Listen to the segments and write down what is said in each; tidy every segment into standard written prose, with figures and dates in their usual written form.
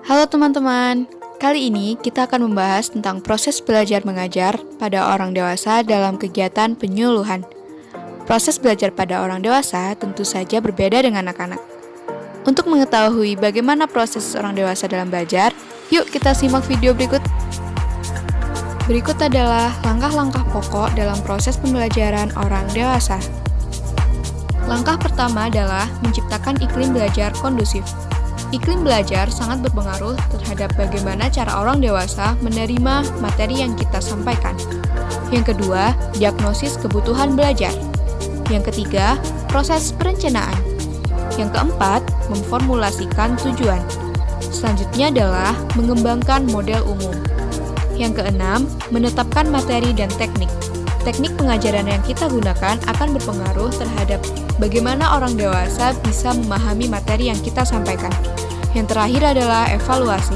Halo teman-teman, kali ini kita akan membahas tentang proses belajar mengajar pada orang dewasa dalam kegiatan penyuluhan. Proses belajar pada orang dewasa tentu saja berbeda dengan anak-anak. Untuk mengetahui bagaimana proses orang dewasa dalam belajar, yuk kita simak video berikut. Berikut adalah langkah-langkah pokok dalam proses pembelajaran orang dewasa. Langkah pertama adalah menciptakan iklim belajar kondusif. Iklim belajar sangat berpengaruh terhadap bagaimana cara orang dewasa menerima materi yang kita sampaikan. Yang kedua, diagnosis kebutuhan belajar. Yang ketiga, proses perencanaan. Yang keempat, memformulasikan tujuan. Selanjutnya adalah mengembangkan model umum. Yang keenam, menetapkan materi dan teknik. Teknik pengajaran yang kita gunakan akan berpengaruh terhadap bagaimana orang dewasa bisa memahami materi yang kita sampaikan. Yang terakhir adalah evaluasi.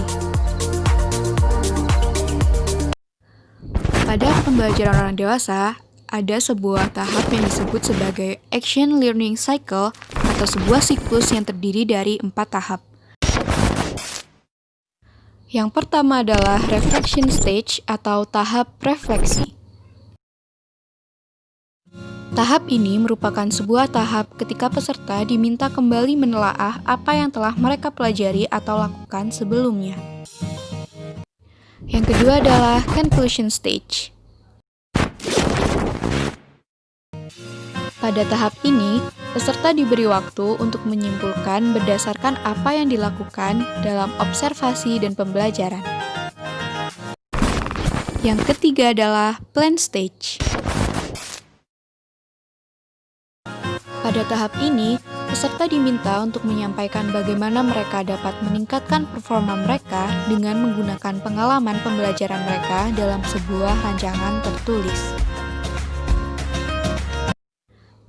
Pada pembelajaran orang dewasa, ada sebuah tahap yang disebut sebagai Action Learning Cycle atau sebuah siklus yang terdiri dari 4 tahap. Yang pertama adalah Reflection Stage atau tahap refleksi. Tahap ini merupakan sebuah tahap ketika peserta diminta kembali menelaah apa yang telah mereka pelajari atau lakukan sebelumnya. Yang kedua adalah Conclusion Stage. Pada tahap ini, peserta diberi waktu untuk menyimpulkan berdasarkan apa yang dilakukan dalam observasi dan pembelajaran. Yang ketiga adalah Plan Stage. Pada tahap ini, peserta diminta untuk menyampaikan bagaimana mereka dapat meningkatkan performa mereka dengan menggunakan pengalaman pembelajaran mereka dalam sebuah rancangan tertulis.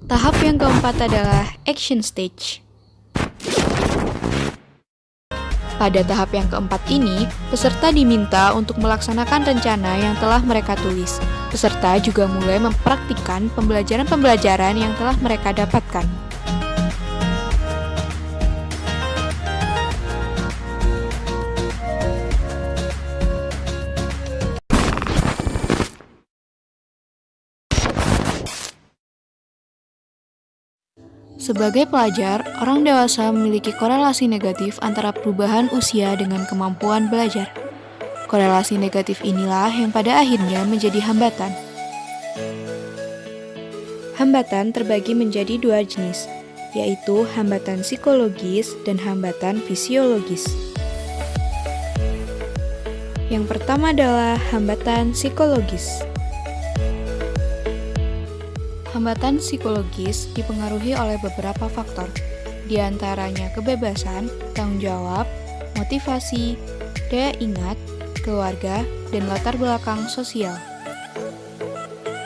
Tahap yang keempat adalah Action Stage. Pada tahap yang keempat ini, peserta diminta untuk melaksanakan rencana yang telah mereka tulis. Peserta juga mulai mempraktikkan pembelajaran-pembelajaran yang telah mereka dapatkan. Sebagai pelajar, orang dewasa memiliki korelasi negatif antara perubahan usia dengan kemampuan belajar. Korelasi negatif inilah yang pada akhirnya menjadi hambatan. Hambatan terbagi menjadi 2 jenis, yaitu hambatan psikologis dan hambatan fisiologis. Yang pertama adalah hambatan psikologis. Hambatan psikologis dipengaruhi oleh beberapa faktor, di antaranya kebebasan, tanggung jawab, motivasi, daya ingat, keluarga, dan latar belakang sosial.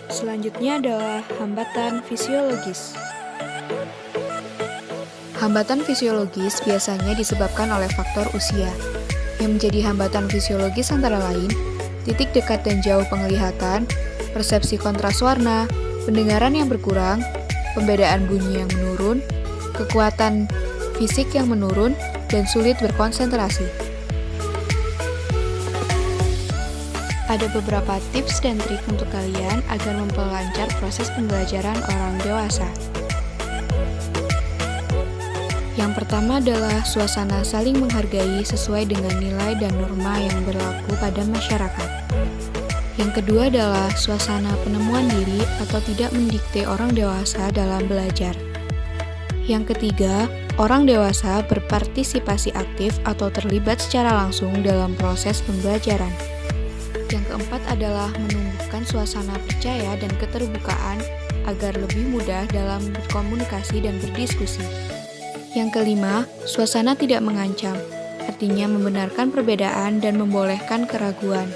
Selanjutnya adalah hambatan fisiologis. Hambatan fisiologis biasanya disebabkan oleh faktor usia. Yang menjadi hambatan fisiologis antara lain, titik dekat dan jauh penglihatan, persepsi kontras warna, pendengaran yang berkurang, pembedaan bunyi yang menurun, kekuatan fisik yang menurun, dan sulit berkonsentrasi. Ada beberapa tips dan trik untuk kalian agar memperlancar proses pembelajaran orang dewasa. Yang pertama adalah suasana saling menghargai sesuai dengan nilai dan norma yang berlaku pada masyarakat. Yang kedua adalah suasana penemuan diri atau tidak mendikte orang dewasa dalam belajar. Yang ketiga, orang dewasa berpartisipasi aktif atau terlibat secara langsung dalam proses pembelajaran. Yang keempat adalah menumbuhkan suasana percaya dan keterbukaan agar lebih mudah dalam berkomunikasi dan berdiskusi. Yang kelima, suasana tidak mengancam, artinya membenarkan perbedaan dan membolehkan keraguan.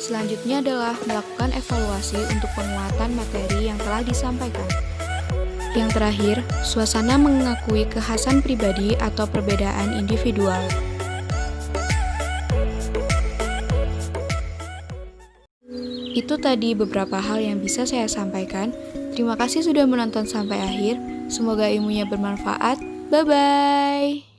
Selanjutnya adalah melakukan evaluasi untuk penguatan materi yang telah disampaikan. Yang terakhir, suasana mengakui kekhasan pribadi atau perbedaan individual. Itu tadi beberapa hal yang bisa saya sampaikan. Terima kasih sudah menonton sampai akhir. Semoga ilmunya bermanfaat. Bye-bye!